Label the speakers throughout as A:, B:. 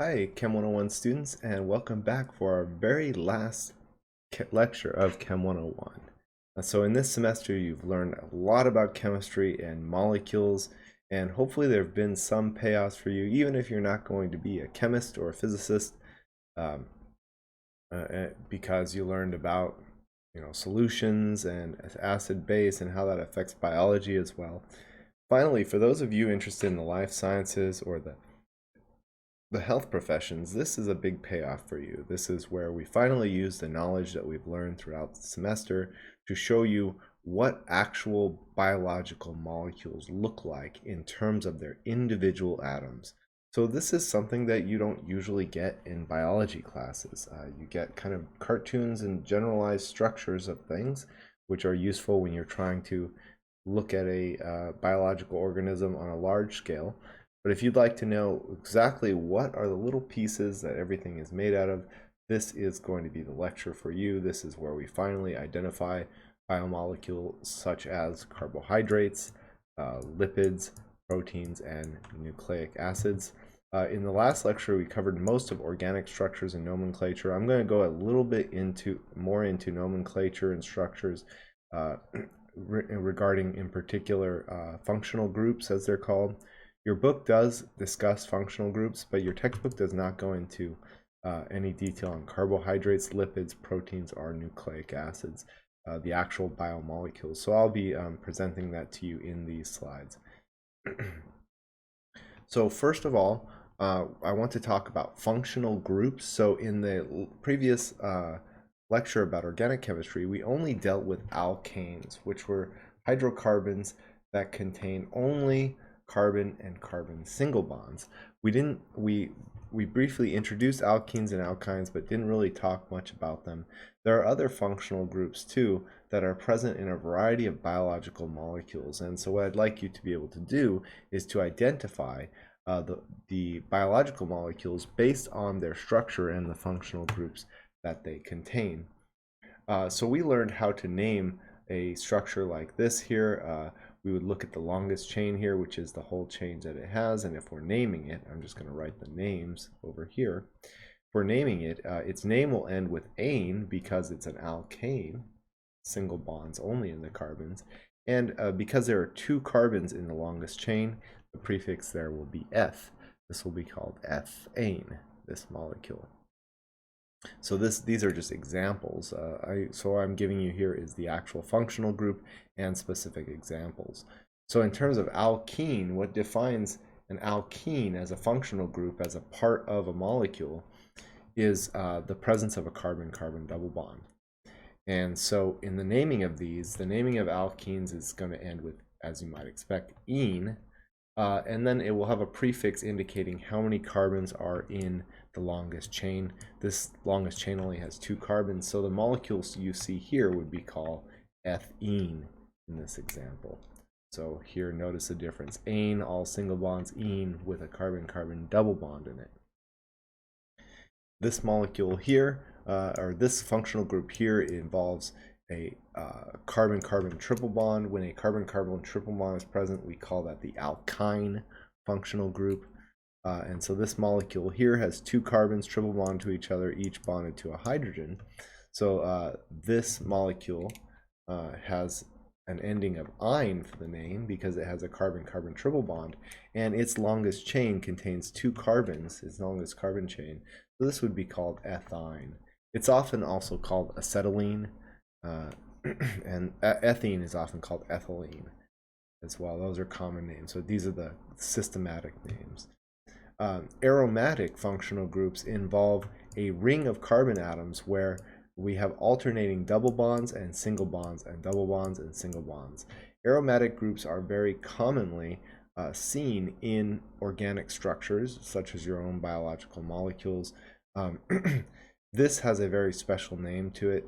A: Hi, Chem 101 students, and welcome back for our very last lecture of Chem 101. So in this semester, you've learned a lot about chemistry and molecules, and hopefully there have been some payoffs for you, even if you're not going to be a chemist or a physicist, um, because you learned about solutions and acid base and how that affects biology as well. Finally, for those of you interested in the life sciences or the health professions, this is a big payoff for you. This is where we finally use the knowledge that we've learned throughout the semester to show you what actual biological molecules look like in terms of their individual atoms. So this is something that you don't usually get in biology classes. You get kind of cartoons and generalized structures of things, which are useful when you're trying to look at a biological organism on a large scale. But if you'd like to know exactly what are the little pieces that everything is made out of, this is going to be the lecture for you. This is where we finally identify biomolecules such as carbohydrates, lipids, proteins, and nucleic acids. In the last lecture, we covered most of organic structures and nomenclature. I'm going to go a little bit more into nomenclature and structures regarding, in particular, functional groups, as they're called. Your book does discuss functional groups, but your textbook does not go into any detail on carbohydrates, lipids, proteins, or nucleic acids, the actual biomolecules. So I'll be presenting that to you in these slides. So first of all, I want to talk about functional groups. So in the previous lecture about organic chemistry, we only dealt with alkanes, which were hydrocarbons that contain only carbon and carbon single bonds. We briefly introduced alkenes and alkynes, but didn't really talk much about them. There are other functional groups too that are present in a variety of biological molecules. And so what I'd like you to be able to do is to identify the biological molecules based on their structure and the functional groups that they contain. So we learned how to name a structure like this here. We would look at the longest chain here, which is the whole chain that it has. And if we're naming it, I'm just going to write the names over here. If we're naming it, its name will end with ane because it's an alkane, single bonds only in the carbons. And because there are 2 carbons in the longest chain, the prefix there will be eth. This will be called ethane, this molecule. So these are just examples. So what I'm giving you here is the actual functional group and specific examples. So in terms of alkene, what defines an alkene as a functional group, as a part of a molecule, is the presence of a carbon-carbon double bond. And so in the naming of these, the naming of alkenes is going to end with, as you might expect, ene, and then it will have a prefix indicating how many carbons are in the longest chain. This longest chain only has 2 carbons, so the molecules you see here would be called ethene in this example. So here, notice the difference. Ane, all single bonds, ene with a carbon-carbon double bond in it. This molecule here, or this functional group here, involves a carbon-carbon triple bond. When a carbon-carbon triple bond is present, we call that the alkyne functional group. And so this molecule here has 2 carbons triple bond to each other, each bonded to a hydrogen. So this molecule has an ending of "ine" for the name because it has a carbon-carbon triple bond, and its longest chain contains 2 carbons, its longest carbon chain. So this would be called ethyne. It's often also called acetylene, and ethene is often called ethylene as well. Those are common names. So these are the systematic names. Aromatic functional groups involve a ring of carbon atoms where we have alternating double bonds and single bonds and double bonds and single bonds. Aromatic groups are very commonly seen in organic structures, such as your own biological molecules. This has a very special name to it.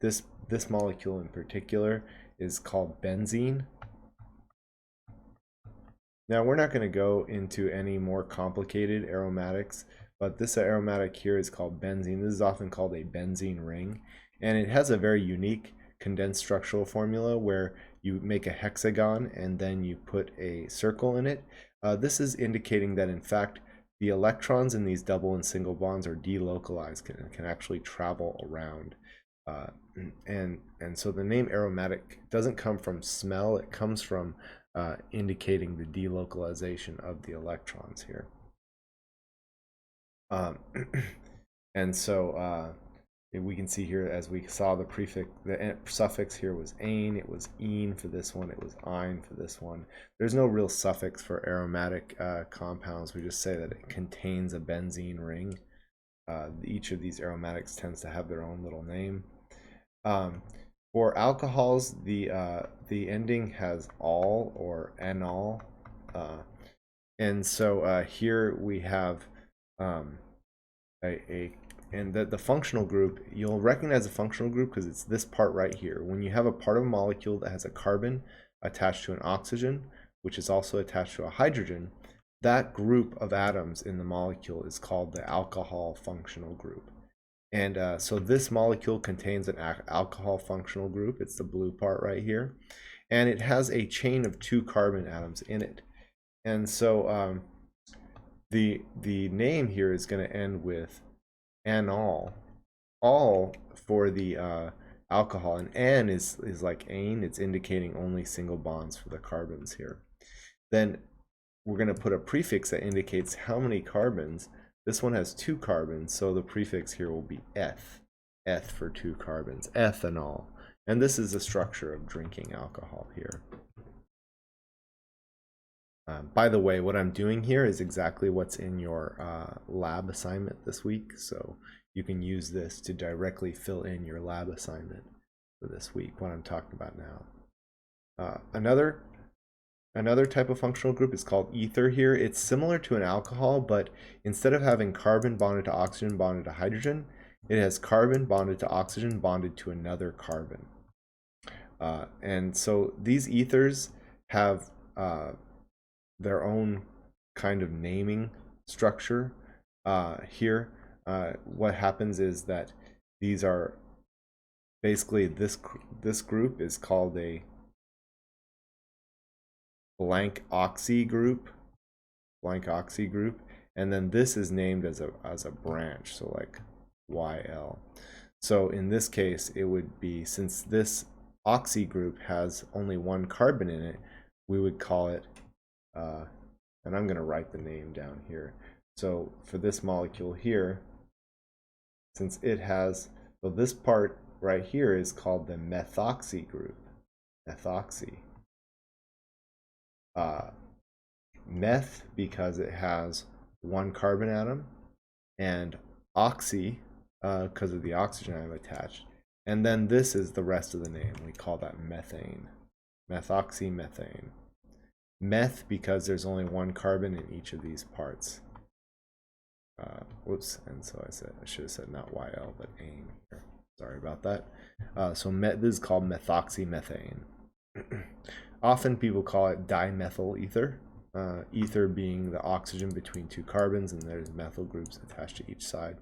A: This molecule in particular is called benzene. Now, we're not going to go into any more complicated aromatics, but this aromatic here is called benzene. This is often called a benzene ring, and it has a very unique condensed structural formula where you make a hexagon and then you put a circle in it. This is indicating that, in fact, the electrons in these double and single bonds are delocalized, can actually travel around. And so the name aromatic doesn't come from smell, it comes from indicating the delocalization of the electrons here. And so we can see here, as we saw, the prefix, the suffix here was "ane," it was "ene" for this one, it was "ine" for this one. There's no real suffix for aromatic compounds. We just say that it contains a benzene ring. Each of these aromatics tends to have their own little name. For alcohols, the ending has "all" or "anol," and so here we have and the functional group. You'll recognize the functional group because it's this part right here. When you have a part of a molecule that has a carbon attached to an oxygen, which is also attached to a hydrogen, that group of atoms in the molecule is called the alcohol functional group. And so this molecule contains an alcohol functional group. It's the blue part right here. And it has a chain of 2 carbon atoms in it. And so the name here is going to end with anol. All for the alcohol. And an is like ane. It's indicating only single bonds for the carbons here. Then we're going to put a prefix that indicates how many carbons. This one has 2 carbons, so the prefix here will be eth. Eth for 2 carbons, ethanol. And this is the structure of drinking alcohol here. By the way, what I'm doing here is exactly what's in your lab assignment this week, so you can use this to directly fill in your lab assignment for this week, what I'm talking about now. Another type of functional group is called ether here. It's similar to an alcohol, but instead of having carbon bonded to oxygen bonded to hydrogen, it has carbon bonded to oxygen bonded to another carbon. And so these ethers have their own kind of naming structure here. What happens is that these are basically, this group is called a blank oxy group, and then this is named as a branch, so like YL. So in this case, it would be, since this oxy group has only 1 carbon in it, we would call it, and I'm going to write the name down here. So for this molecule here, since it has, so this part right here is called the methoxy group, methoxy. Meth because it has 1 carbon atom, and oxy because of the oxygen atom attached. And then this is the rest of the name. We call that methane, methoxymethane. Meth because there's only 1 carbon in each of these parts. Whoops, and so I should have said not YL but ane here. Sorry about that. So this is called methoxymethane. Often people call it dimethyl ether. Ether being the oxygen between 2 carbons, and there's methyl groups attached to each side.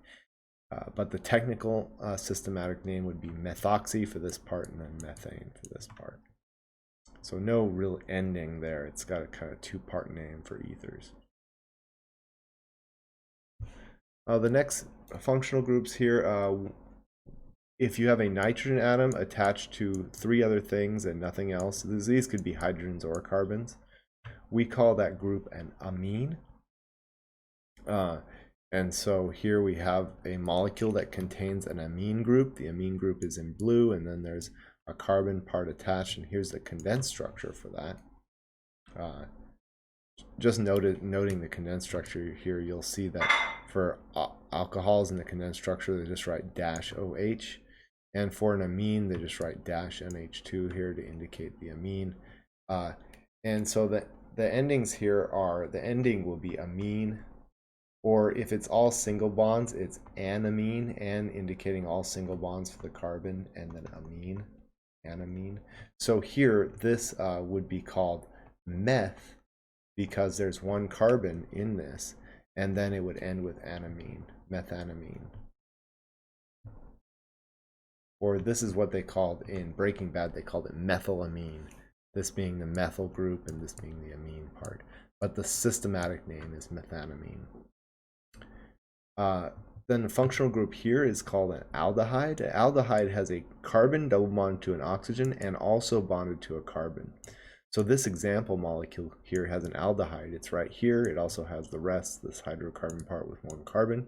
A: But the technical systematic name would be methoxy for this part, and then methane for this part. So no real ending there. It's got a kind of 2-part name for ethers. The next functional groups here, if you have a nitrogen atom attached to 3 other things and nothing else, these could be hydrogens or carbons, we call that group an amine. And so here we have a molecule that contains an amine group. The amine group is in blue, and then there's a carbon part attached, and here's the condensed structure for that. Just noting the condensed structure here, you'll see that for alcohols in the condensed structure, they just write -OH. And for an amine, they just write -NH2 here to indicate the amine. And so the endings here are, the ending will be amine, or if it's all single bonds, it's anamine, an indicating all single bonds for the carbon, and then amine, anamine. So here, this would be called meth because there's 1 carbon in this, and then it would end with anamine, methanamine. Or this is what they called in Breaking Bad, they called it methylamine, this being the methyl group and this being the amine part. But the systematic name is methanamine. Then the functional group here is called an aldehyde. An aldehyde has a carbon double bonded to an oxygen and also bonded to a carbon. So this example molecule here has an aldehyde. It's right here. It also has the rest, this hydrocarbon part with one carbon.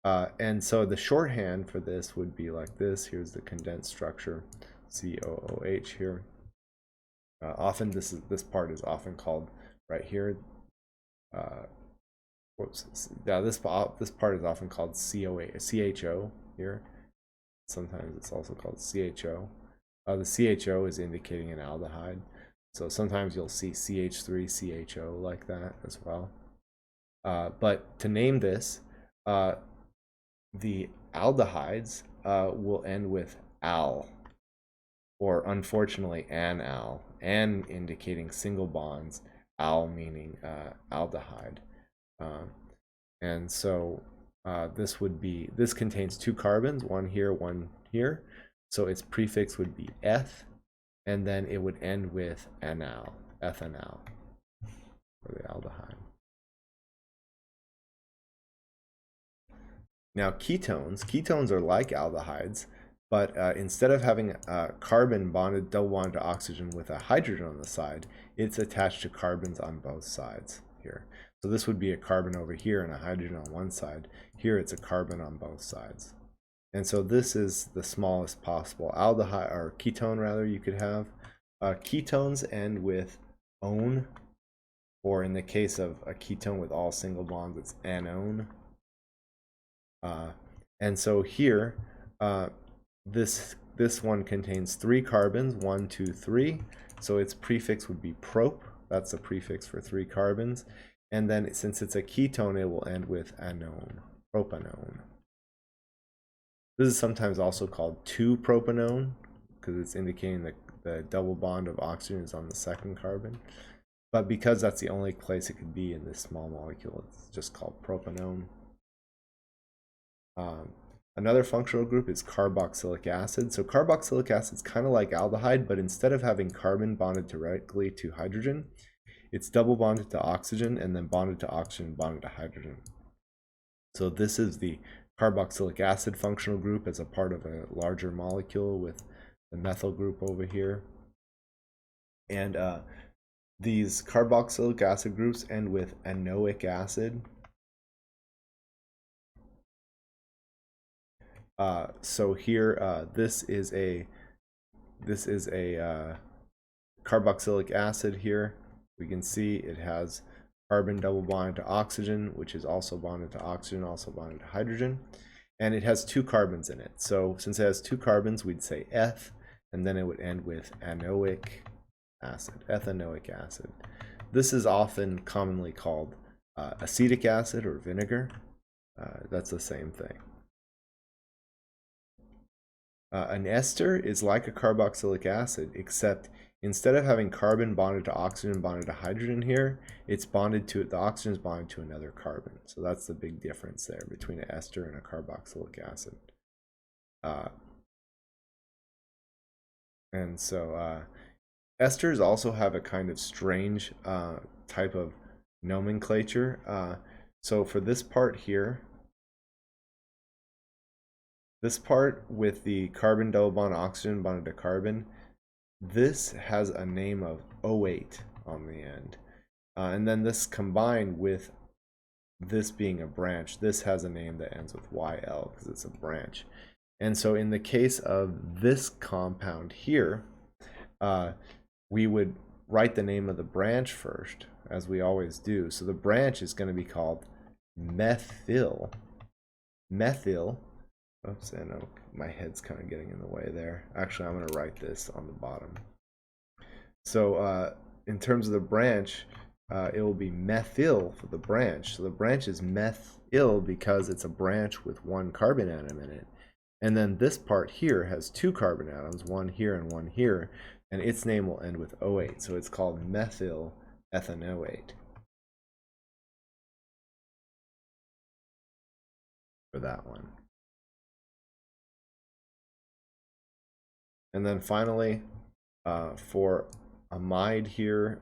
A: And so the shorthand for this would be like this. Here's the condensed structure, COOH here. Often this part is often called right here. Yeah, this part is often called CHO here. Sometimes it's also called CHO. The CHO is indicating an aldehyde. So sometimes you'll see CH3, CHO like that as well. But to name this, the aldehydes will end with al, or unfortunately an-al, an indicating single bonds, al meaning aldehyde. And so this contains two carbons, one here, one here. So its prefix would be eth, and then it would end with anal, ethanal, for the aldehyde. Now ketones are like aldehydes, but instead of having a carbon double bonded to oxygen with a hydrogen on the side, it's attached to carbons on both sides here. So this would be a carbon over here and a hydrogen on one side. Here it's a carbon on both sides. And so this is the smallest possible aldehyde, or ketone rather, you could have. Ketones end with -one, or in the case of a ketone with all single bonds, it's -anone. And so here, this one contains 3 carbons, 1, 2, 3. So its prefix would be prop. That's the prefix for 3 carbons. And then since it's a ketone, it will end with anone, propanone. This is sometimes also called 2-propanone because it's indicating that the double bond of oxygen is on the second carbon. But because that's the only place it could be in this small molecule, it's just called propanone. Another functional group is carboxylic acid. So carboxylic acid is kind of like aldehyde, but instead of having carbon bonded directly to hydrogen, it's double bonded to oxygen and then bonded to oxygen, bonded to hydrogen. So this is the carboxylic acid functional group as a part of a larger molecule with the methyl group over here. And these carboxylic acid groups end with anoic acid. So here, this is a carboxylic acid here. We can see it has carbon double bonded to oxygen, which is also bonded to oxygen, also bonded to hydrogen. And it has 2 carbons in it. So since it has 2 carbons, we'd say eth, and then it would end with anoic acid, ethanoic acid. This is often commonly called acetic acid or vinegar. That's the same thing. An ester is like a carboxylic acid, except instead of having carbon bonded to oxygen bonded to hydrogen here, it's bonded to, the oxygen is bonded to another carbon. So that's the big difference there between an ester and a carboxylic acid. And so esters also have a kind of strange type of nomenclature. So for this part here, this part with the carbon double bond oxygen bonded to carbon, this has a name of O8 on the end. And then this combined with this being a branch, this has a name that ends with YL because it's a branch. And so in the case of this compound here, we would write the name of the branch first, as we always do. So the branch is going to be called methyl. Oops, I know my head's kind of getting in the way there. Actually, I'm going to write this on the bottom. So in terms of the branch, it will be methyl for the branch. So the branch is methyl because it's a branch with 1 carbon atom in it. And then this part here has 2 carbon atoms, 1 here and 1 here, and its name will end with O8. So it's called methyl ethanoate for that one. And then finally, for amide here,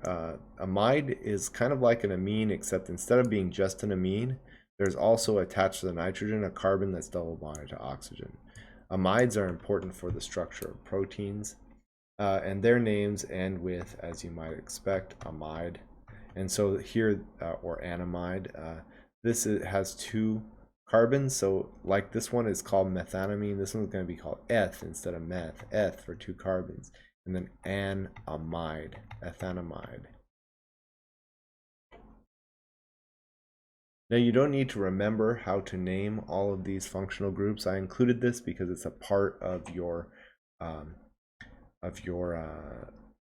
A: amide is kind of like an amine, except instead of being just an amine, There's also attached to the nitrogen a carbon that's double bonded to oxygen. Amides are important for the structure of proteins, and their names end with, as you might expect, amide. And so here, or anamide, has two carbons. So like this one is called methanamine, this one's going to be called eth instead of meth, eth for two carbons. And then anamide, ethanamide. Now you don't need to remember how to name all of these functional groups. I included this because it's a part of your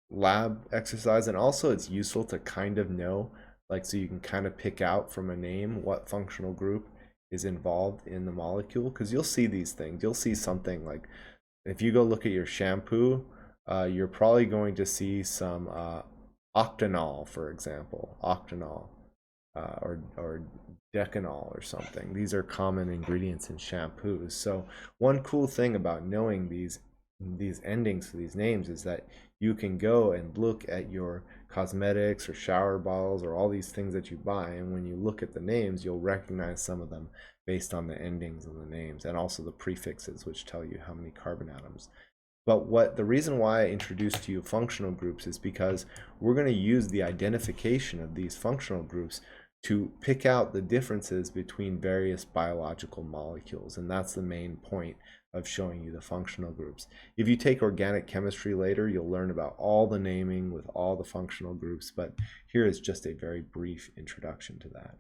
A: lab exercise, and also it's useful to kind of know, like, so you can kind of pick out from a name what functional group is involved in the molecule, because you'll see these things. You'll see something like, if you go look at your shampoo, you're probably going to see some octanol, for example, octanol, or decanol or something. These are common ingredients in shampoos. So one cool thing about knowing these endings for these names is that you can go and look at your cosmetics or shower bottles or all these things that you buy, and when you look at the names, you'll recognize some of them based on the endings of the names, and also the prefixes, which tell you how many carbon atoms. But the reason why I introduced to you functional groups is because we're going to use the identification of these functional groups to pick out the differences between various biological molecules, and that's the main point of showing you the functional groups. If you take organic chemistry later, you'll learn about all the naming with all the functional groups, but here is just a very brief introduction to that.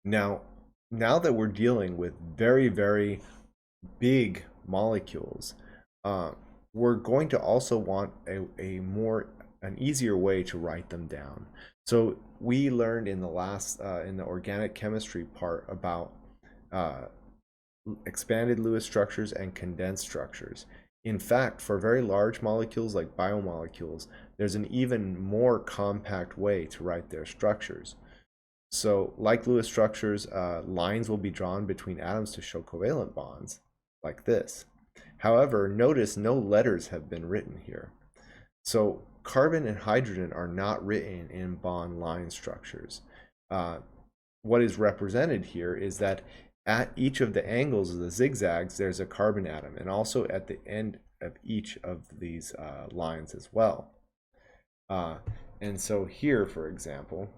A: Now that we're dealing with very, very big molecules, we're going to also want an easier way to write them down. So we learned in the organic chemistry part about expanded Lewis structures and condensed structures. In fact, for very large molecules like biomolecules, there's an even more compact way to write their structures. So like Lewis structures, lines will be drawn between atoms to show covalent bonds, like this. However, notice no letters have been written here. So carbon and hydrogen are not written in bond line structures. What is represented here is that at each of the angles of the zigzags, there's a carbon atom, and also at the end of each of these lines as well. And so here, for example,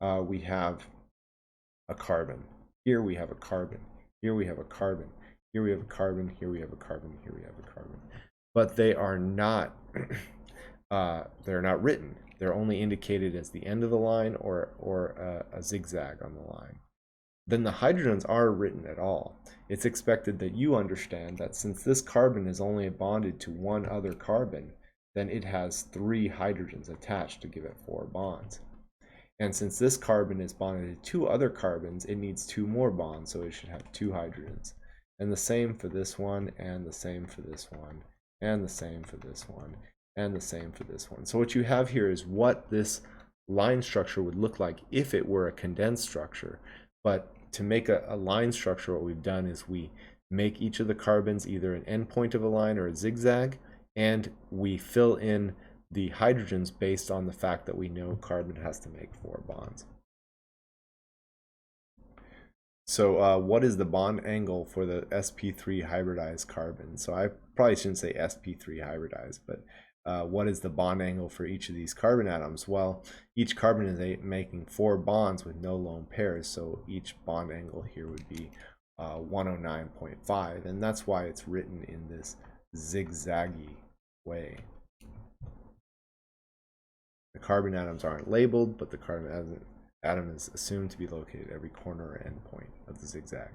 A: we have a carbon. Here we have a carbon. Here we have a carbon. Here we have a carbon. Here we have a carbon. Here we have a carbon. But they are not. They're not written. They're only indicated as the end of the line or a zigzag on the line. Then the hydrogens are written at all. It's expected that you understand that since this carbon is only bonded to one other carbon, then it has 3 hydrogens attached to give it 4 bonds. And since this carbon is bonded to 2 other carbons, it needs 2 more bonds, so it should have 2 hydrogens. And the same for this one, and the same for this one, and the same for this one, and the same for this one. So what you have here is what this line structure would look like if it were a condensed structure. But to make a line structure, what we've done is we make each of the carbons either an endpoint of a line or a zigzag, and we fill in the hydrogens based on the fact that we know carbon has to make 4 bonds. So what is the bond angle for the sp3 hybridized carbon? So I probably shouldn't say sp3 hybridized, but what is the bond angle for each of these carbon atoms? Well, each carbon is making 4 bonds with no lone pairs, so each bond angle here would be 109.5, and that's why it's written in this zigzaggy way. The carbon atoms aren't labeled, but the carbon atom is assumed to be located at every corner or endpoint of the zigzag.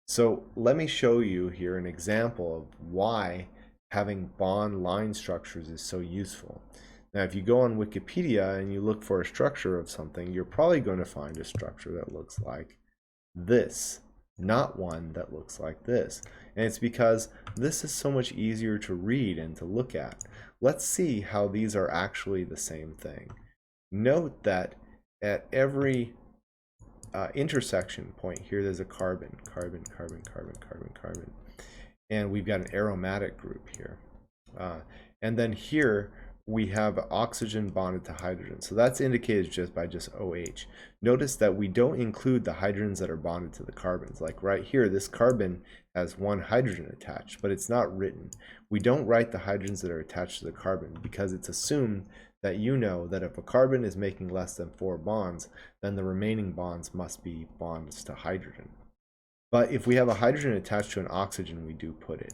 A: So let me show you here an example of why having bond line structures is so useful. Now, if you go on Wikipedia and you look for a structure of something, you're probably going to find a structure that looks like this, not one that looks like this. And it's because this is so much easier to read and to look at. Let's see how these are actually the same thing. Note that at every intersection point here, there's a carbon, carbon, carbon, carbon, carbon, carbon. And we've got an aromatic group here. And then here, we have oxygen bonded to hydrogen. So that's indicated just by just OH. Notice that we don't include the hydrogens that are bonded to the carbons. Like right here, this carbon has one hydrogen attached, but it's not written. We don't write the hydrogens that are attached to the carbon because it's assumed that you know that if a carbon is making less than 4 bonds, then the remaining bonds must be bonds to hydrogen. But if we have a hydrogen attached to an oxygen, we do put it.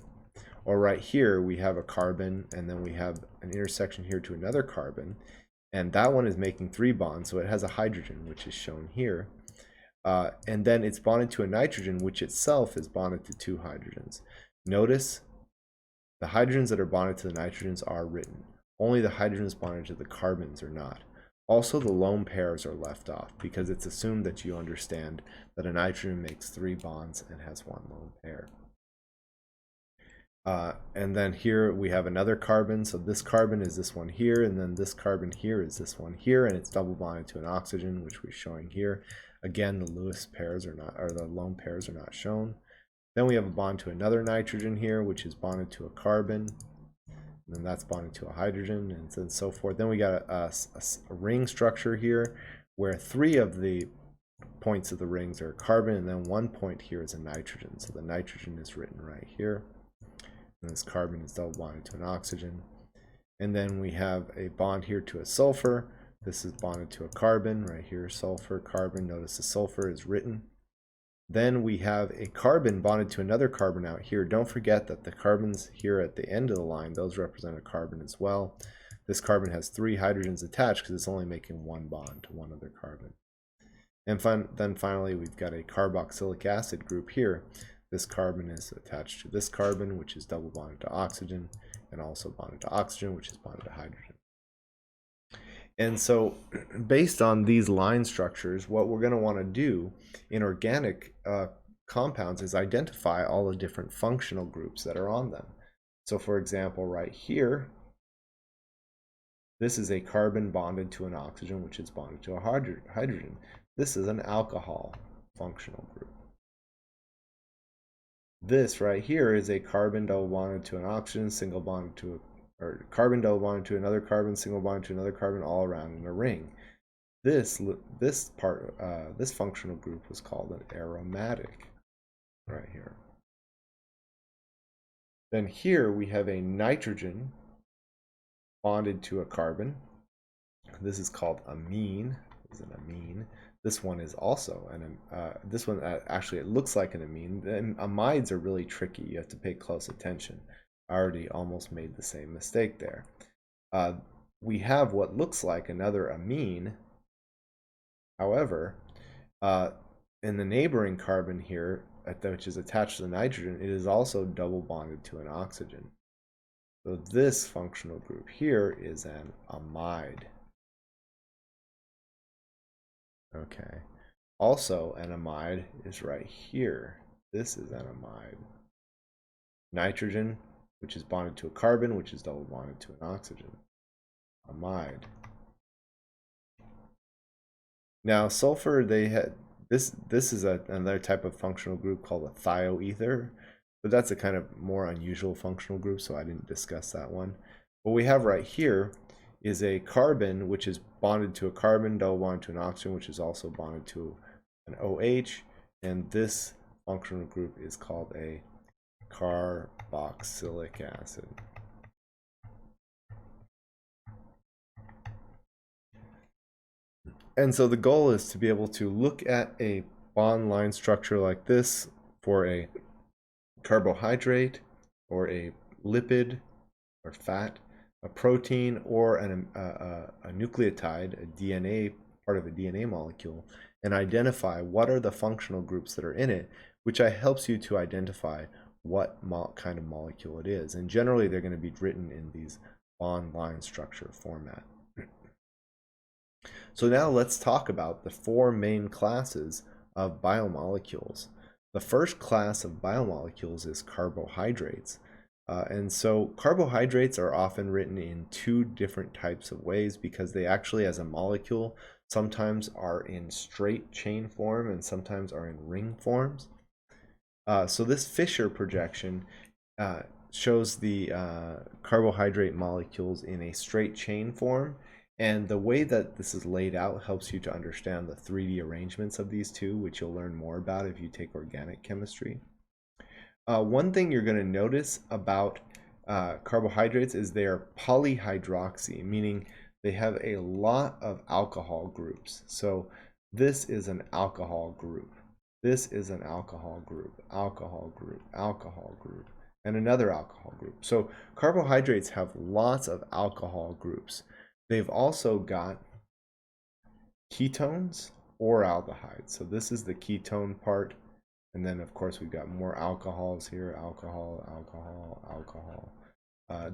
A: Or right here, we have a carbon, and then we have an intersection here to another carbon, and that one is making 3 bonds, so it has a hydrogen, which is shown here. And then it's bonded to a nitrogen, which itself is bonded to 2 hydrogens. Notice the hydrogens that are bonded to the nitrogens are written. Only the hydrogens bonded to the carbons are not. Also, the lone pairs are left off because it's assumed that you understand that a nitrogen makes 3 bonds and has 1 lone pair. And then here we have another carbon. So this carbon is this one here, and then this carbon here is this one here, and it's double bonded to an oxygen, which we're showing here. Again, the Lewis pairs are not, or the lone pairs are not shown. Then we have a bond to another nitrogen here, which is bonded to a carbon, and then that's bonded to a hydrogen, and so forth. Then we got a ring structure here, where 3 of the points of the rings are carbon, and then 1 point here is a nitrogen. So the nitrogen is written right here. And this carbon is double bonded to an oxygen. And then we have a bond here to a sulfur. This is bonded to a carbon right here, sulfur, carbon. Notice the sulfur is written. Then we have a carbon bonded to another carbon out here. Don't forget that the carbons here at the end of the line, those represent a carbon as well. This carbon has 3 hydrogens attached because it's only making 1 bond to one other carbon. And then finally, we've got a carboxylic acid group here. This carbon is attached to this carbon, which is double bonded to oxygen, and also bonded to oxygen, which is bonded to hydrogen. And so based on these line structures, what we're going to want to do in organic compounds is identify all the different functional groups that are on them. So for example, right here, this is a carbon bonded to an oxygen, which is bonded to a hydrogen. This is an alcohol functional group. This right here is a carbon double bonded to an oxygen, single bonded to or carbon double bonded to another carbon, single bonded to another carbon, all around in a ring. This functional group was called an aromatic right here. Then here we have a nitrogen bonded to a carbon. This is called amine. This is an amine. This one is also this one actually it looks like an amine. The amides are really tricky. You have to pay close attention. I already almost made the same mistake there. We have what looks like another amine. However, in the neighboring carbon here, which is attached to the nitrogen, it is also double bonded to an oxygen. So this functional group here is an amide. Okay. Also, an amide is right here. This is an amide. Nitrogen, which is bonded to a carbon, which is double bonded to an oxygen. Amide. Now, sulfur, they had this is another type of functional group called a thioether, but that's a kind of more unusual functional group, so I didn't discuss that one. What we have right here is a carbon which is bonded to a carbon, double bonded to an oxygen, which is also bonded to an OH, and this functional group is called a carboxylic acid. And so the goal is to be able to look at a bond line structure like this for a carbohydrate or a lipid or fat, a protein, or a nucleotide, a DNA, part of a DNA molecule, and identify what are the functional groups that are in it, which helps you to identify what kind of molecule it is. And generally, they're going to be written in these bond line structure format. So now let's talk about the 4 main classes of biomolecules. The first class of biomolecules is carbohydrates. And so carbohydrates are often written in 2 different types of ways because they actually, as a molecule, sometimes are in straight chain form and sometimes are in ring forms. So this Fisher projection shows the carbohydrate molecules in a straight chain form. And the way that this is laid out helps you to understand the 3D arrangements of these two, which you'll learn more about if you take organic chemistry. One thing you're going to notice about carbohydrates is they are polyhydroxy, meaning they have a lot of alcohol groups. So this is an alcohol group. This is an alcohol group, alcohol group, alcohol group, and another alcohol group. So carbohydrates have lots of alcohol groups. They've also got ketones or aldehydes. So this is the ketone part. And then, of course, we've got more alcohols here. Alcohol, alcohol, alcohol.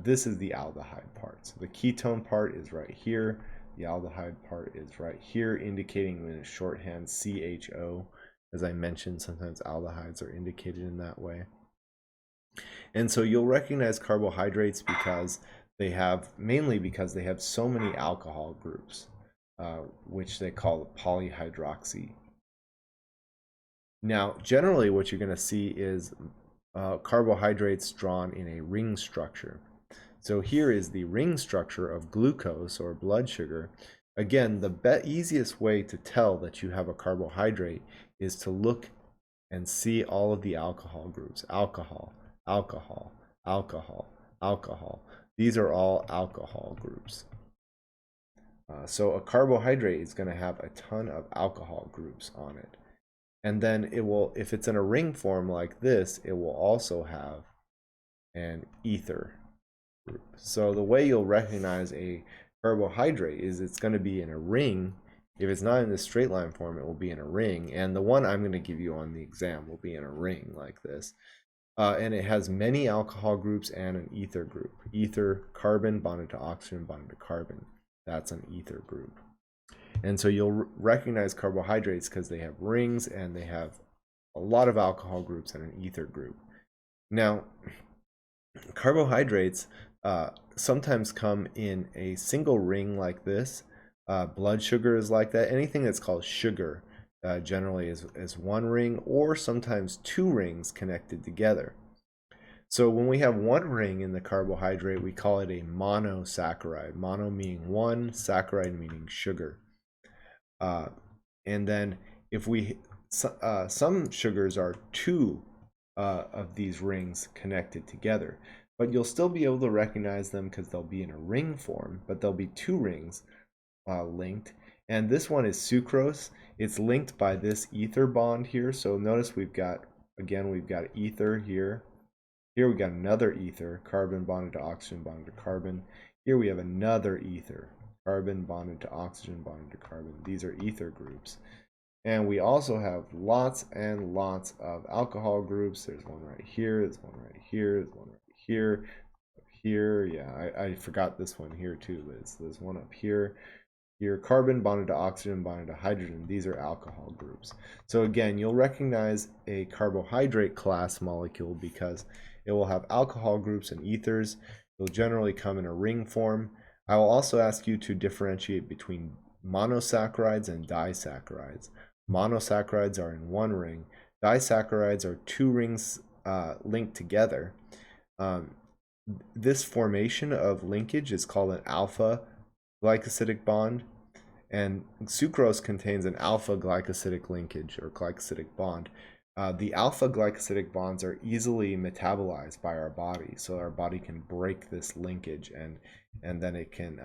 A: This is the aldehyde part. So the ketone part is right here. The aldehyde part is right here, indicating in shorthand CHO. As I mentioned, sometimes aldehydes are indicated in that way. And so you'll recognize carbohydrates because they have, mainly because they have so many alcohol groups, which they call polyhydroxy. Now, generally what you're going to see is carbohydrates drawn in a ring structure. So here is the ring structure of glucose or blood sugar. Again, the easiest way to tell that you have a carbohydrate is to look and see all of the alcohol groups. Alcohol, alcohol, alcohol, alcohol. These are all alcohol groups. So a carbohydrate is going to have a ton of alcohol groups on it. And then it will, if it's in a ring form like this, it will also have an ether group. So the way you'll recognize a carbohydrate is it's going to be in a ring. If it's not in this straight line form, it will be in a ring. And the one I'm going to give you on the exam will be in a ring like this. And it has many alcohol groups and an ether group. Ether, carbon bonded to oxygen bonded to carbon. That's an ether group. And so you'll recognize carbohydrates because they have rings and they have a lot of alcohol groups and an ether group. Now, carbohydrates sometimes come in a single ring like this. Blood sugar is like that. Anything that's called sugar generally is one ring, or sometimes two rings connected together. So when we have one ring in the carbohydrate, we call it a monosaccharide. Mono meaning one, saccharide meaning sugar. And then if we, some sugars are two of these rings connected together, but you'll still be able to recognize them because they'll be in a ring form, but there'll be two rings linked. And this one is sucrose. It's linked by this ether bond here. So notice we've got, again, we've got ether here. Here we got another ether, carbon bonded to oxygen bonded to carbon. Here we have another ether, carbon bonded to oxygen bonded to carbon. These are ether groups. And we also have lots and lots of alcohol groups. There's one right here, there's one right here, there's one right here, here. Yeah, I forgot this one here too, but there's one up here. Here, carbon bonded to oxygen bonded to hydrogen. These are alcohol groups. So again, you'll recognize a carbohydrate class molecule because it will have alcohol groups and ethers. It will generally come in a ring form. I will also ask you to differentiate between monosaccharides and disaccharides. Monosaccharides are in one ring. Disaccharides are two rings linked together. This formation of linkage is called an alpha glycosidic bond, and sucrose contains an alpha glycosidic linkage or glycosidic bond. The alpha glycosidic bonds are easily metabolized by our body, so our body can break this linkage and then it can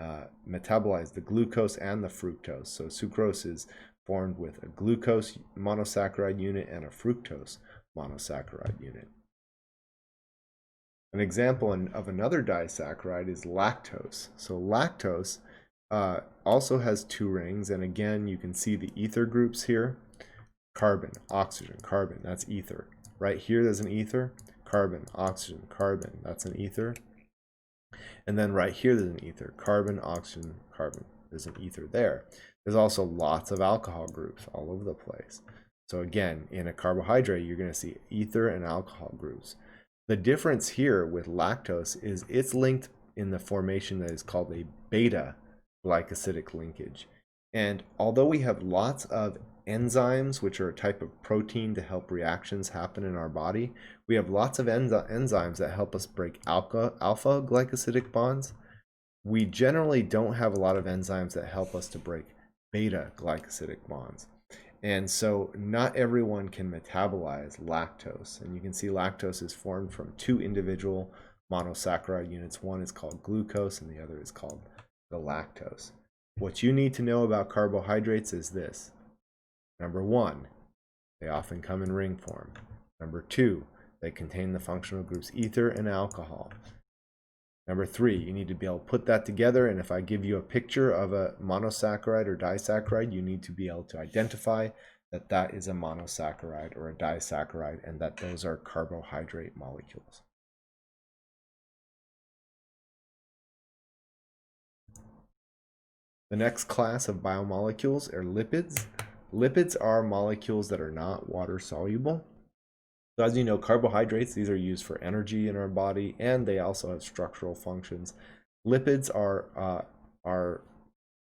A: metabolize the glucose and the fructose. So sucrose is formed with a glucose monosaccharide unit and a fructose monosaccharide unit. An example of another disaccharide is lactose. So lactose also has two rings, and again you can see the ether groups here. Carbon, oxygen, carbon, that's ether. Right here there's an ether, carbon, oxygen, carbon, that's an ether. And then right here there's an ether, carbon, oxygen, carbon, there's an ether there. There's also lots of alcohol groups all over the place. So again, in a carbohydrate, you're going to see ether and alcohol groups. The difference here with lactose is it's linked in the formation that is called a beta glycosidic linkage. And although we have lots of enzymes, which are a type of protein to help reactions happen in our body. We have lots of enzymes that help us break alpha glycosidic bonds. We generally don't have a lot of enzymes that help us to break beta glycosidic bonds. And so not everyone can metabolize lactose. And you can see lactose is formed from two individual monosaccharide units. One is called glucose and the other is called the lactose. What you need to know about carbohydrates is this. Number one, they often come in ring form. Number two, they contain the functional groups ether and alcohol. Number three, you need to be able to put that together, and if I give you a picture of a monosaccharide or disaccharide, you need to be able to identify that that is a monosaccharide or a disaccharide and that those are carbohydrate molecules. The next class of biomolecules are lipids. Lipids are molecules that are not water soluble. So as you know, carbohydrates, these are used for energy in our body, and they also have structural functions. Lipids are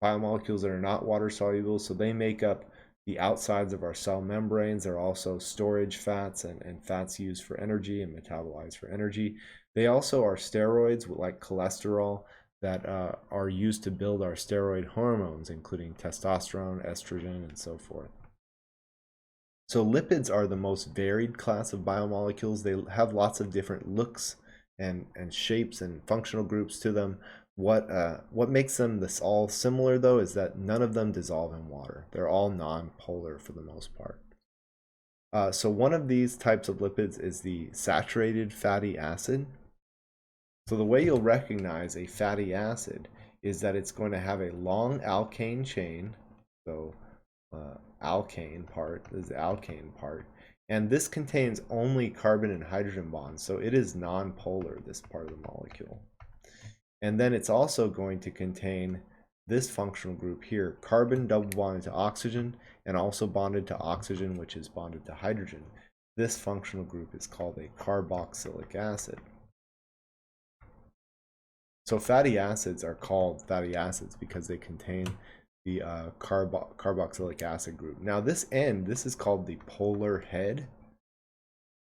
A: biomolecules that are not water soluble, so they make up the outsides of our cell membranes. They're also storage fats and fats used for energy and metabolized for energy. They also are steroids like cholesterol that are used to build our steroid hormones, including testosterone, estrogen, and so forth. So lipids are the most varied class of biomolecules. They have lots of different looks and shapes and functional groups to them. What makes them this all similar, though, is that none of them dissolve in water. They're all non-polar for the most part. So one of these types of lipids is the saturated fatty acid. So the way you'll recognize a fatty acid is that it's going to have a long alkane chain. So alkane part, this is the alkane part, and this contains only carbon and hydrogen bonds, so it is non-polar, this part of the molecule. And then it's also going to contain this functional group here, carbon double bonded to oxygen and also bonded to oxygen, which is bonded to hydrogen. This functional group is called a carboxylic acid. So fatty acids are called fatty acids because they contain the carboxylic acid group. Now this is called the polar head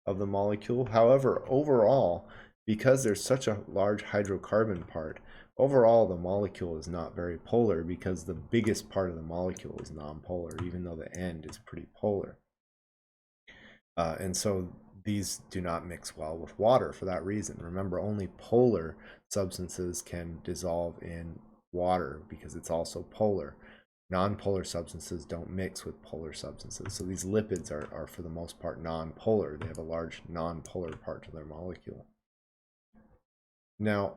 A: of the molecule. However, overall, because there's such a large hydrocarbon part, overall the molecule is not very polar because the biggest part of the molecule is nonpolar, even though the end is pretty polar. And so these do not mix well with water for that reason. Remember, only polar substances can dissolve in water because it's also polar. Non-polar substances don't mix with polar substances. So these lipids are for the most part non-polar. They have a large non-polar part to their molecule. Now,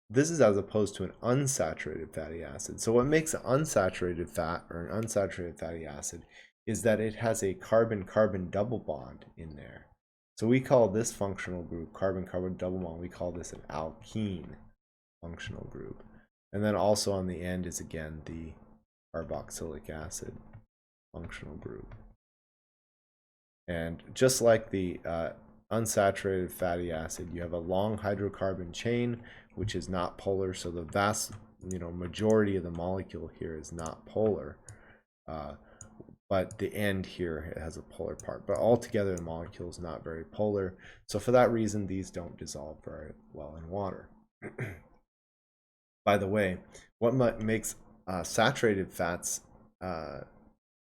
A: this is as opposed to an unsaturated fatty acid. So what makes an unsaturated fat or an unsaturated fatty acid is that it has a carbon-carbon double bond in there. So we call this functional group, carbon-carbon double bond, we call this an alkene functional group. And then also on the end is again the carboxylic acid functional group. And just like the unsaturated fatty acid, you have a long hydrocarbon chain which is not polar, so the vast majority of the molecule here is not polar, but the end here, it has a polar part. But altogether the molecule is not very polar, so for that reason these don't dissolve very well in water. By the way, what makes saturated fats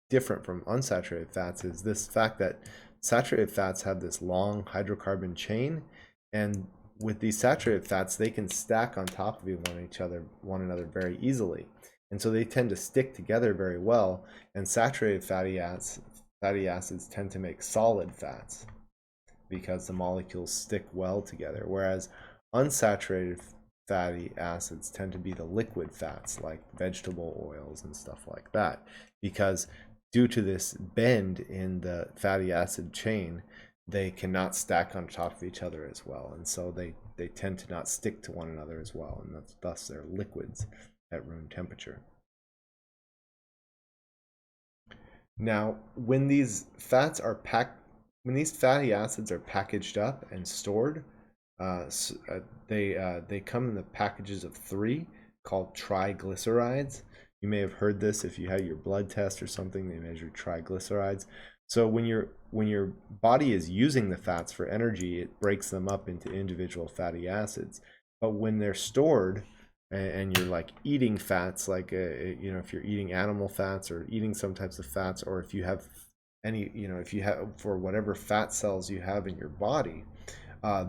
A: different from unsaturated fats is this fact that saturated fats have this long hydrocarbon chain, and with these saturated fats they can stack on top of one another very easily, and so they tend to stick together very well, and saturated fatty acids tend to make solid fats because the molecules stick well together, whereas unsaturated fatty acids tend to be the liquid fats like vegetable oils and stuff like that, because due to this bend in the fatty acid chain they cannot stack on top of each other as well, and so they tend to not stick to one another as well, and thus they're liquids at room temperature. Now when these fatty acids are packaged up and stored, they come in the packages of 3 called triglycerides. You may have heard this if you had your blood test or something, they measure triglycerides. So when your body is using the fats for energy, it breaks them up into individual fatty acids. But when they're stored and you're like eating fats, like if you're eating animal fats or eating some types of fats, or if you have any, if you have for whatever fat cells you have in your body,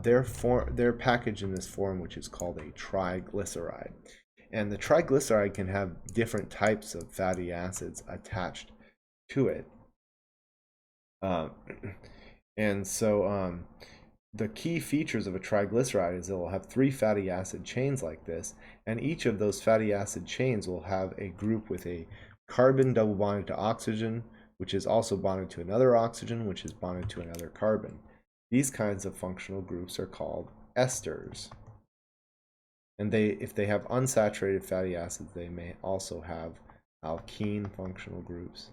A: they're packaged in this form, which is called a triglyceride. And the triglyceride can have different types of fatty acids attached to it. And so the key features of a triglyceride is it will have 3 fatty acid chains like this, and each of those fatty acid chains will have a group with a carbon double bonded to oxygen, which is also bonded to another oxygen, which is bonded to another carbon. These kinds of functional groups are called esters. And if they have unsaturated fatty acids, they may also have alkene functional groups.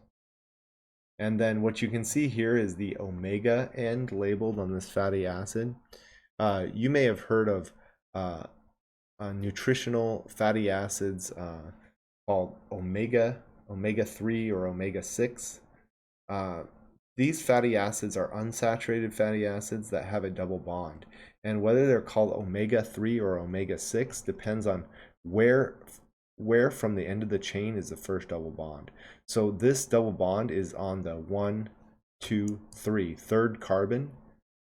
A: And then what you can see here is the omega end labeled on this fatty acid. You may have heard of nutritional fatty acids called omega-3 or omega-6. These fatty acids are unsaturated fatty acids that have a double bond. And whether they're called omega-3 or omega-6 depends on where from the end of the chain is the first double bond. So this double bond is on the 1, 2, 3, third carbon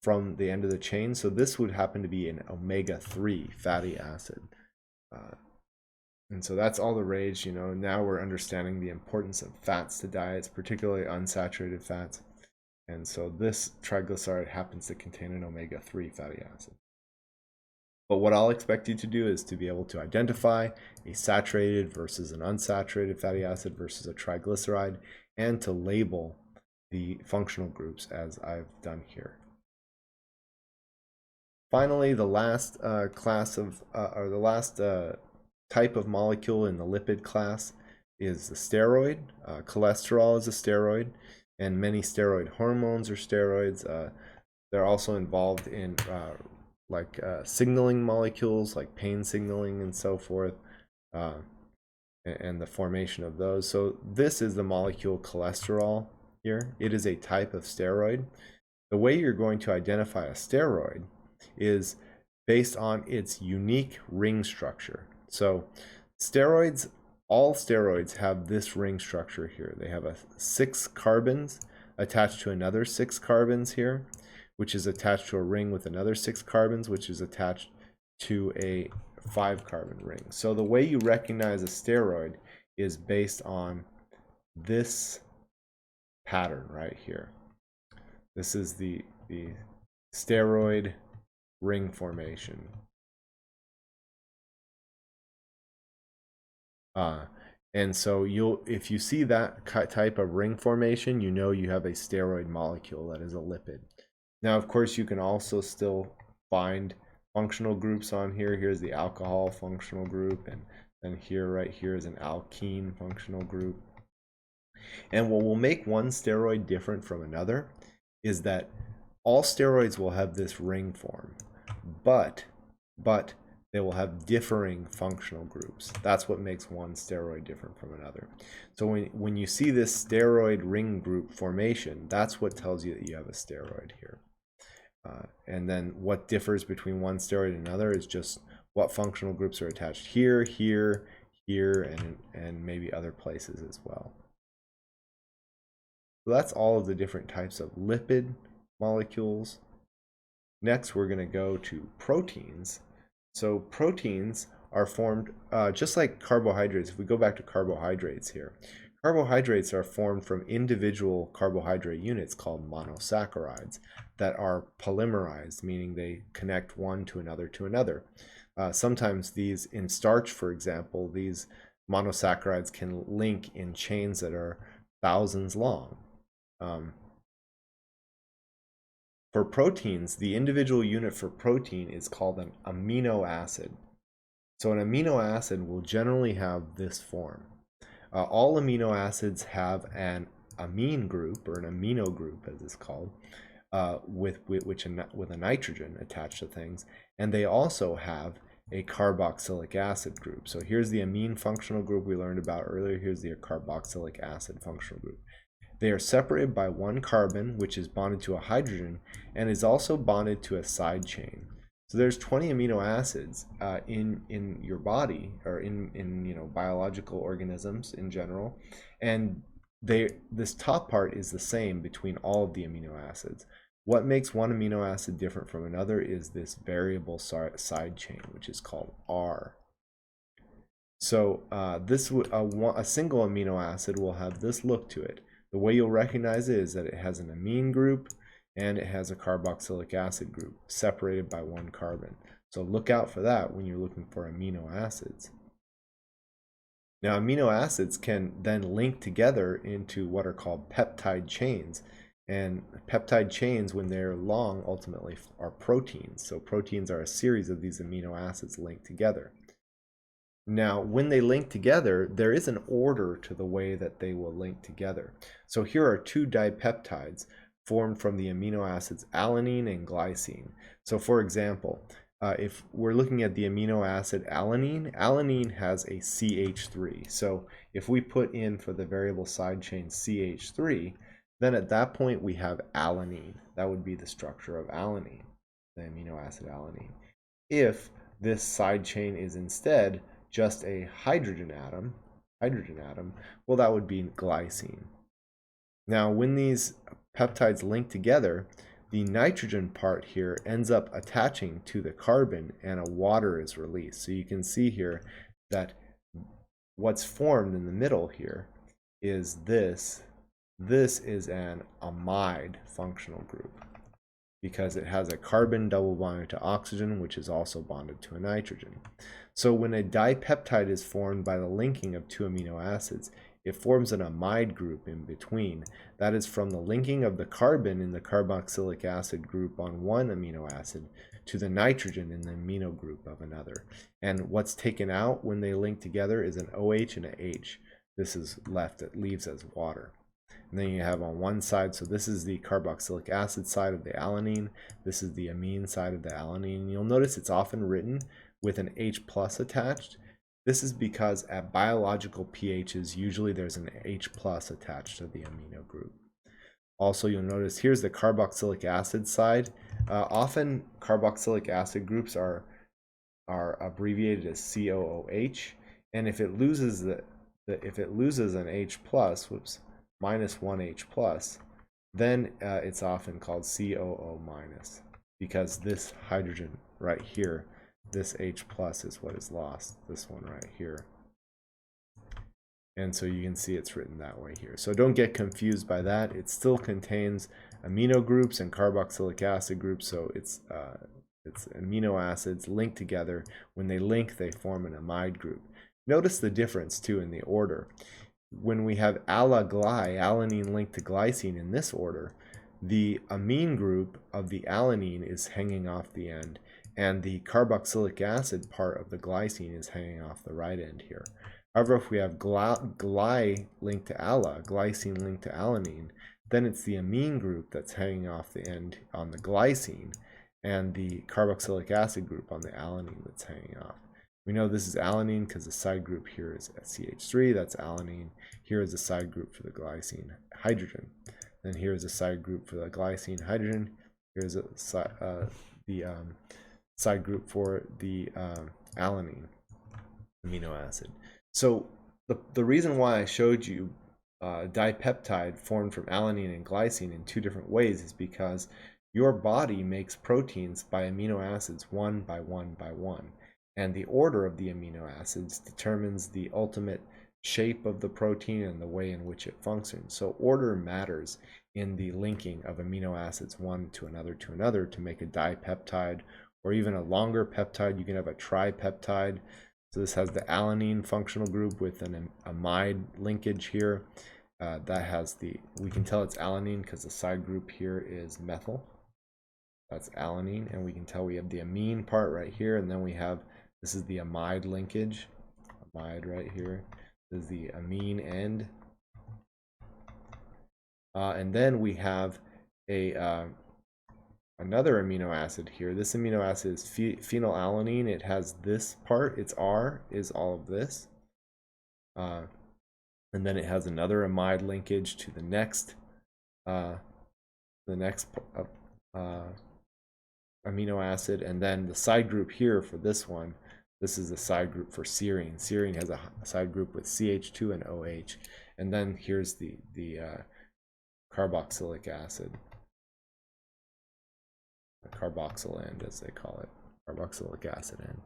A: from the end of the chain. So this would happen to be an omega-3 fatty acid. And so that's all the rage. Now we're understanding the importance of fats to diets, particularly unsaturated fats. And so this triglyceride happens to contain an omega-3 fatty acid. But what I'll expect you to do is to be able to identify a saturated versus an unsaturated fatty acid versus a triglyceride, and to label the functional groups as I've done here. Finally, the last type of molecule in the lipid class is the steroid. Cholesterol is a steroid, and many steroid hormones are steroids. They're also involved in signaling molecules like pain signaling and so forth, and the formation of those. So this is the molecule cholesterol here. It is a type of steroid. The way you're going to identify a steroid is based on its unique ring structure. So all steroids have this ring structure here. They have 6 carbons attached to another 6 carbons here, which is attached to a ring with another 6 carbons, which is attached to a 5 carbon ring. So the way you recognize a steroid is based on this pattern right here. This is the steroid ring formation. And so if you see that type of ring formation, you have a steroid molecule that is a lipid. Now, of course, you can also still find functional groups on here. Here's the alcohol functional group, and then right here is an alkene functional group. And what will make one steroid different from another is that all steroids will have this ring form, but they will have differing functional groups. That's what makes one steroid different from another. So when you see this steroid ring group formation, that's what tells you that you have a steroid here. And then what differs between one steroid and another is just what functional groups are attached here, here, here, and maybe other places as well. So that's all of the different types of lipid molecules. Next, we're going to go to proteins. So proteins are formed just like carbohydrates. If we go back to carbohydrates here, carbohydrates are formed from individual carbohydrate units called monosaccharides that are polymerized, meaning they connect one to another. Sometimes these, in starch, for example, these monosaccharides can link in chains that are thousands long. For proteins, the individual unit for protein is called an amino acid. So an amino acid will generally have this form. All amino acids have an amine group, or an amino group as it's called, with a nitrogen attached to things, and they also have a carboxylic acid group. So here's the amine functional group we learned about earlier. Here's the carboxylic acid functional group. They are separated by one carbon, which is bonded to a hydrogen, and is also bonded to a side chain. So there's 20 amino acids in your body, or in biological organisms in general, and this top part is the same between all of the amino acids. What makes one amino acid different from another is this variable side chain, which is called R. So a single amino acid will have this look to it. The way you'll recognize it is that it has an amine group and it has a carboxylic acid group separated by one carbon. So look out for that when you're looking for amino acids. Now, amino acids can then link together into what are called peptide chains. And peptide chains, when they're long, ultimately are proteins. So proteins are a series of these amino acids linked together. Now, when they link together, there is an order to the way that they will link together. So here are two dipeptides formed from the amino acids alanine and glycine. So for example, if we're looking at the amino acid alanine, alanine has a CH3. So if we put in for the variable side chain CH3, then at that point we have alanine. That would be the structure of alanine, the amino acid alanine. If this side chain is instead just a hydrogen atom, well, that would be glycine. Now, when these peptides link together, the nitrogen part here ends up attaching to the carbon and a water is released. So you can see here that what's formed in the middle here is this. This is an amide functional group because it has a carbon double bonded to oxygen, which is also bonded to a nitrogen. So when a dipeptide is formed by the linking of two amino acids, it forms an amide group in between. That is from the linking of the carbon in the carboxylic acid group on one amino acid to the nitrogen in the amino group of another. And what's taken out when they link together is an OH and an H. This is left, it leaves as water. And then you have on one side, so this is the carboxylic acid side of the alanine, this is the amine side of the alanine. You'll notice it's often written with an H plus attached. This is because at biological pHs, usually there's an H plus attached to the amino group. Also, you'll notice here's the carboxylic acid side. Often carboxylic acid groups are abbreviated as COOH, and if it loses an H plus, minus 1H plus, then it's often called COO minus, because this hydrogen right here, this H plus is what is lost, this one right here. And so you can see it's written that way here. So don't get confused by that. It still contains amino groups and carboxylic acid groups, so it's amino acids linked together. When they link, they form an amide group. Notice the difference too in the order. When we have alanine linked to glycine in this order, the amine group of the alanine is hanging off the end, and the carboxylic acid part of the glycine is hanging off the right end here. However, if we have glycine linked to alanine, then it's the amine group that's hanging off the end on the glycine, and the carboxylic acid group on the alanine that's hanging off. We know this is alanine because the side group here is CH3, that's alanine. Here is the side group for the glycine hydrogen. Then here is a side group for the glycine hydrogen. Here's the side group for the alanine amino acid. So the reason why I showed you dipeptide formed from alanine and glycine in two different ways is because your body makes proteins by amino acids one by one by one. And the order of the amino acids determines the ultimate shape of the protein and the way in which it functions. So order matters in the linking of amino acids one to another to make a dipeptide, or even a longer peptide. You can have a tripeptide. So this has the alanine functional group with an amide linkage here. We can tell it's alanine because the side group here is methyl. That's alanine, and we can tell we have the amine part right here, and then we have, this is the amide linkage, amide right here. This is the amine end. And then we have a another amino acid here. This amino acid is phenylalanine. It has this part. Its R is all of this. And then it has another amide linkage to the next amino acid. And then the side group here for this one, this is the side group for serine. Serine has a side group with CH2 and OH. And then here's the carboxylic acid. Carboxyl end, as they call it, carboxylic acid end.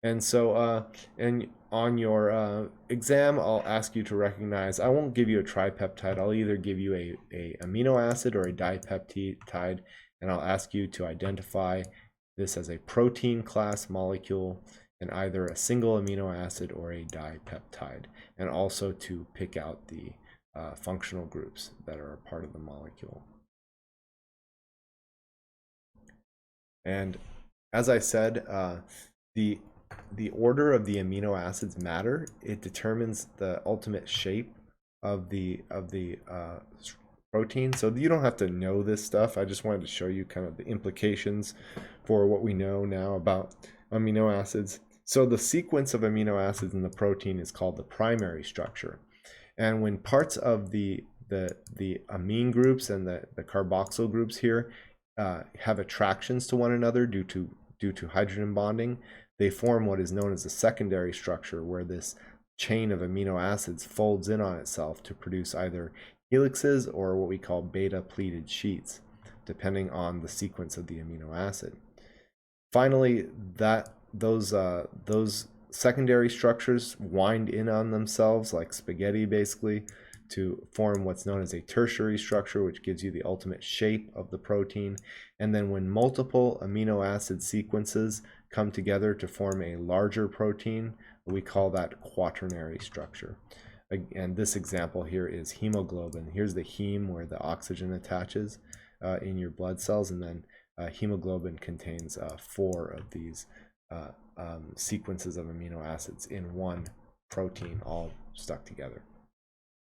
A: And so, and on your exam, I'll ask you to recognize, I won't give you a tripeptide, I'll either give you a amino acid or a dipeptide, and I'll ask you to identify this as a protein class molecule and either a single amino acid or a dipeptide, and also to pick out the functional groups that are a part of the molecule. And as I said, the order of the amino acids matter. It determines the ultimate shape of the protein. So you don't have to know this stuff. I just wanted to show you kind of the implications for what we know now about amino acids. So the sequence of amino acids in the protein is called the primary structure. And when parts of the amine groups and the carboxyl groups here have attractions to one another due to hydrogen bonding, they form what is known as a secondary structure, where this chain of amino acids folds in on itself to produce either helixes or what we call beta pleated sheets, depending on the sequence of the amino acid. Finally, those secondary structures wind in on themselves like spaghetti, basically, to form what's known as a tertiary structure, which gives you the ultimate shape of the protein. And then when multiple amino acid sequences come together to form a larger protein, we call that quaternary structure. And this example here is hemoglobin. Here's the heme where the oxygen attaches in your blood cells, and then hemoglobin contains 4 of these sequences of amino acids in one protein all stuck together.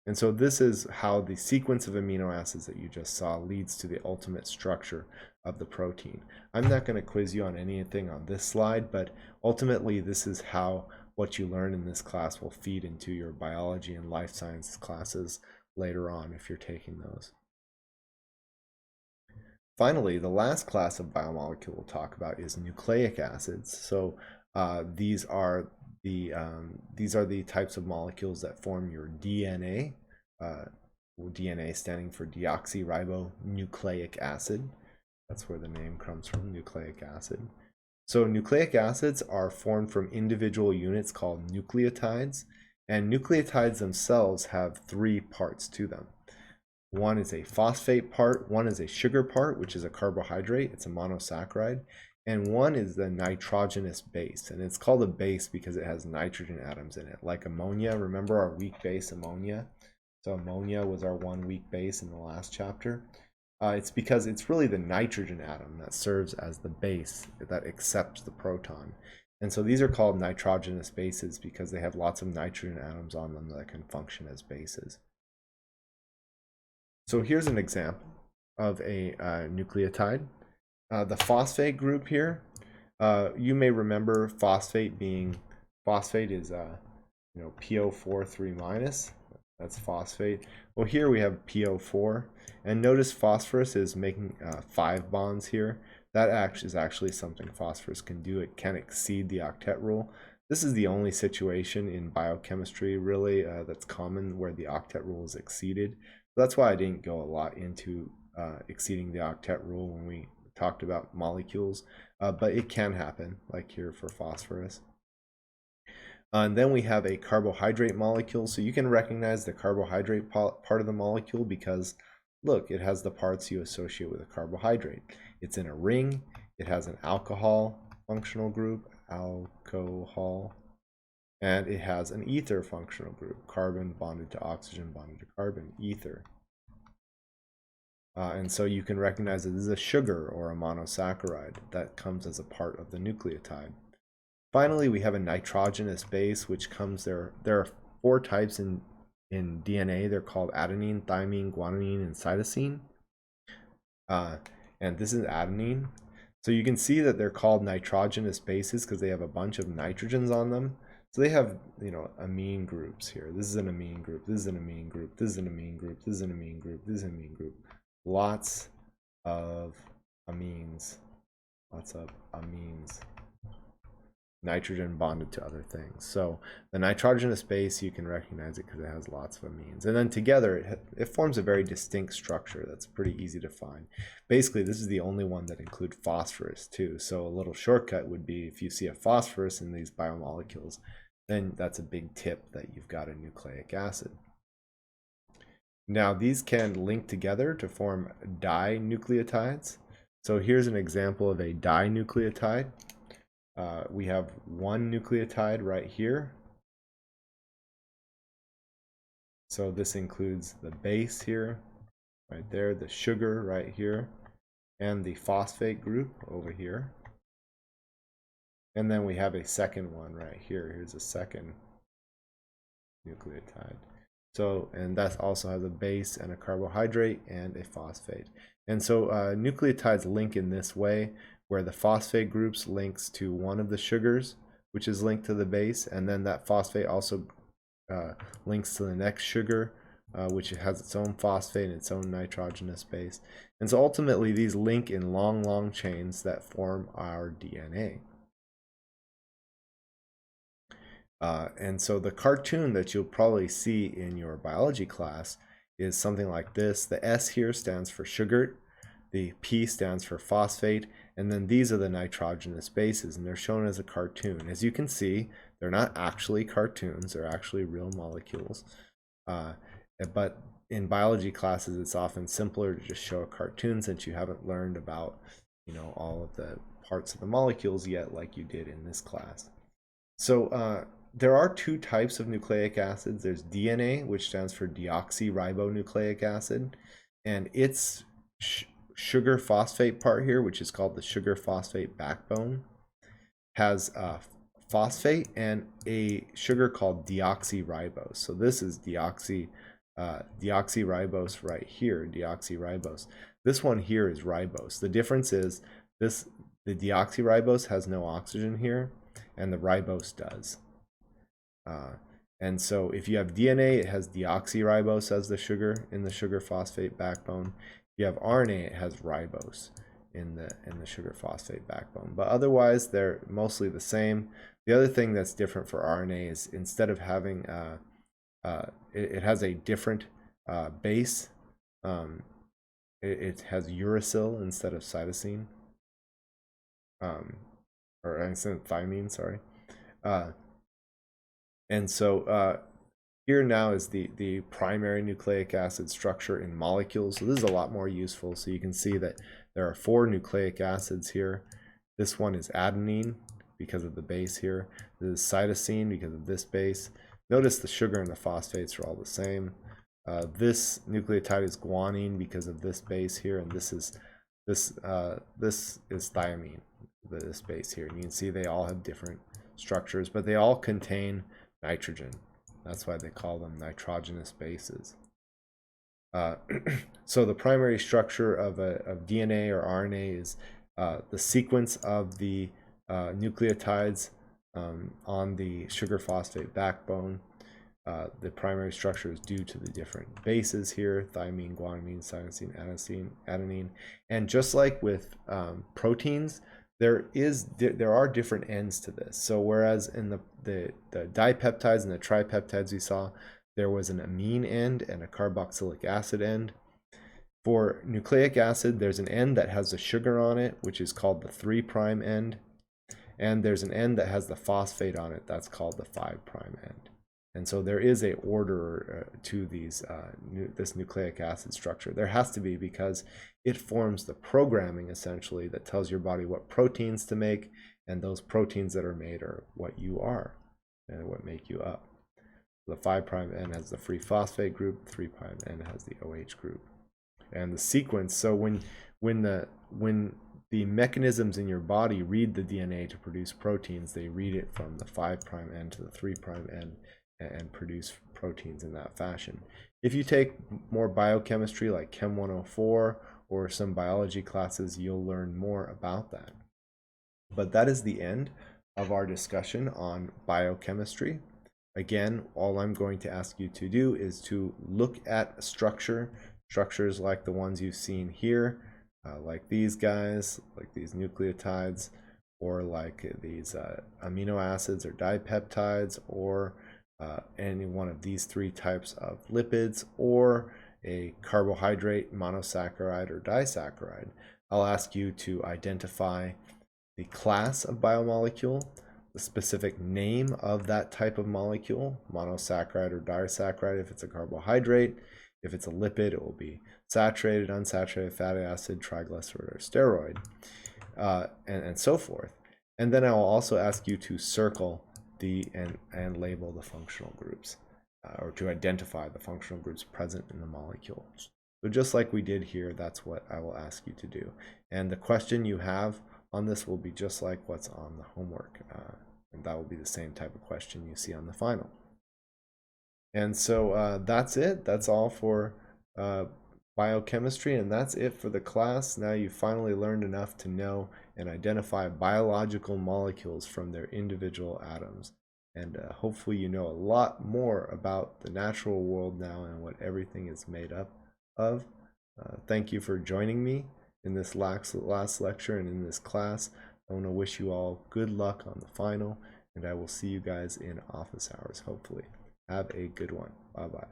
A: And so this is how the sequence of amino acids that you just saw leads to the ultimate structure of the protein. I'm not going to quiz you on anything on this slide, but ultimately this is how what you learn in this class will feed into your biology and life sciences classes later on if you're taking those. Finally, the last class of biomolecule we'll talk about is nucleic acids. So these are the types of molecules that form your DNA. DNA standing for deoxyribonucleic acid. That's where the name comes from, nucleic acid. So nucleic acids are formed from individual units called nucleotides, and nucleotides themselves have 3 parts to them. One is a phosphate part, one is a sugar part, which is a carbohydrate, it's a monosaccharide, and one is the nitrogenous base. And it's called a base because it has nitrogen atoms in it, like ammonia. Remember our weak base, ammonia? So ammonia was our one weak base in the last chapter. It's because it's really the nitrogen atom that serves as the base that accepts the proton. And so these are called nitrogenous bases because they have lots of nitrogen atoms on them that can function as bases. So here's an example of a nucleotide. The phosphate group here, you may remember phosphate is PO4 3-. That's phosphate. Well, here we have PO4, and notice phosphorus is making 5 bonds here. That is actually something phosphorus can do. It can exceed the octet rule. This is the only situation in biochemistry really that's common where the octet rule is exceeded. That's why I didn't go a lot into exceeding the octet rule when we talked about molecules, but it can happen, like here for phosphorus. And then we have a carbohydrate molecule. So you can recognize the carbohydrate part of the molecule because, look, it has the parts you associate with a carbohydrate. It's in a ring. It has an alcohol functional group, alcohol, and it has an ether functional group, carbon bonded to oxygen bonded to carbon, ether. And so you can recognize that this is a sugar or a monosaccharide that comes as a part of the nucleotide. Finally, we have a nitrogenous base, which comes there. There are 4 types in DNA. They're called adenine, thymine, guanine, and cytosine. And and this is adenine. So you can see that they're called nitrogenous bases because they have a bunch of nitrogens on them. So they have, amine groups here. This is an amine group, this is an amine group, this is an amine group, this is an amine group, this is an amine group. Lots of amines. Lots of amines. Nitrogen bonded to other things. So the nitrogenous base, you can recognize it because it has lots of amines. And then together, it forms a very distinct structure that's pretty easy to find. Basically, this is the only one that includes phosphorus too. So a little shortcut would be if you see a phosphorus in these biomolecules, then that's a big tip that you've got a nucleic acid. Now, these can link together to form dinucleotides. So here's an example of a dinucleotide. We have one nucleotide right here. So this includes the base here, right there, the sugar right here, and the phosphate group over here. And then we have a second one right here. Here's a second nucleotide. So, and that also has a base and a carbohydrate and a phosphate. And so nucleotides link in this way, where the phosphate groups links to one of the sugars, which is linked to the base, and then that phosphate also links to the next sugar, which has its own phosphate and its own nitrogenous base. And so ultimately these link in long, long chains that form our DNA. And so the cartoon that you'll probably see in your biology class is something like this. The S here stands for sugar, the P stands for phosphate, and then these are the nitrogenous bases, and they're shown as a cartoon. As you can see, they're not actually cartoons, they're actually real molecules. But in biology classes, it's often simpler to just show a cartoon since you haven't learned about, all of the parts of the molecules yet like you did in this class. So there are two types of nucleic acids. There's DNA, which stands for deoxyribonucleic acid, and its sugar phosphate part here, which is called the sugar phosphate backbone, has phosphate and a sugar called deoxyribose. So this is deoxyribose right here, deoxyribose. This one here is ribose. The difference is the deoxyribose has no oxygen here, and the ribose does. And so if you have DNA, it has deoxyribose as the sugar in the sugar phosphate backbone. If you have RNA, it has ribose in the sugar phosphate backbone. But otherwise, they're mostly the same. The other thing that's different for RNA is instead of having it has a different base. It has uracil instead of cytosine, or instead of thymine. Sorry. And so here now is the primary nucleic acid structure in molecules. So this is a lot more useful. So you can see that there are 4 nucleic acids here. This one is adenine because of the base here. This is cytosine because of this base. Notice the sugar and the phosphates are all the same. This nucleotide is guanine because of this base here, and this is thiamine, this base here. And you can see they all have different structures, but they all contain nitrogen. That's why they call them nitrogenous bases. So the primary structure of DNA or RNA is the sequence of the nucleotides on the sugar phosphate backbone. The primary structure is due to the different bases here: thymine, guanine, cytosine, adenine. And just like with proteins, there are different ends to this. So whereas in the dipeptides and the tripeptides we saw, there was an amine end and a carboxylic acid end. For nucleic acid, there's an end that has the sugar on it, which is called the 3' end, and there's an end that has the phosphate on it, that's called the 5' end. And so there is a order to this nucleic acid structure. There has to be, because it forms the programming essentially that tells your body what proteins to make, and those proteins that are made are what you are and what make you up. The 5' end has the free phosphate group, 3' end has the OH group. And the sequence, so when the mechanisms in your body read the DNA to produce proteins, they read it from the 5' end to the 3' end and produce proteins in that fashion. If you take more biochemistry like Chem 104 or some biology classes, you'll learn more about that. But that is the end of our discussion on biochemistry. Again, all I'm going to ask you to do is to look at structures like the ones you've seen here, like these guys, like these nucleotides, or like these amino acids or dipeptides, or any one of these three types of lipids, or a carbohydrate, monosaccharide, or disaccharide. I'll ask you to identify the class of biomolecule, the specific name of that type of molecule, monosaccharide or disaccharide if it's a carbohydrate. If it's a lipid, it will be saturated, unsaturated fatty acid, triglyceride, or steroid, and so forth. And then I will also ask you to circle and label the functional groups, or to identify the functional groups present in the molecule. So just like we did here, that's what I will ask you to do. And the question you have on this will be just like what's on the homework, and that will be the same type of question you see on the final. And so that's it. That's all for biochemistry, and that's it for the class. Now you've finally learned enough to know and identify biological molecules from their individual atoms. And hopefully you know a lot more about the natural world now and what everything is made up of. Thank you for joining me in this last lecture and in this class. I want to wish you all good luck on the final, and I will see you guys in office hours, hopefully. Have a good one. Bye-bye.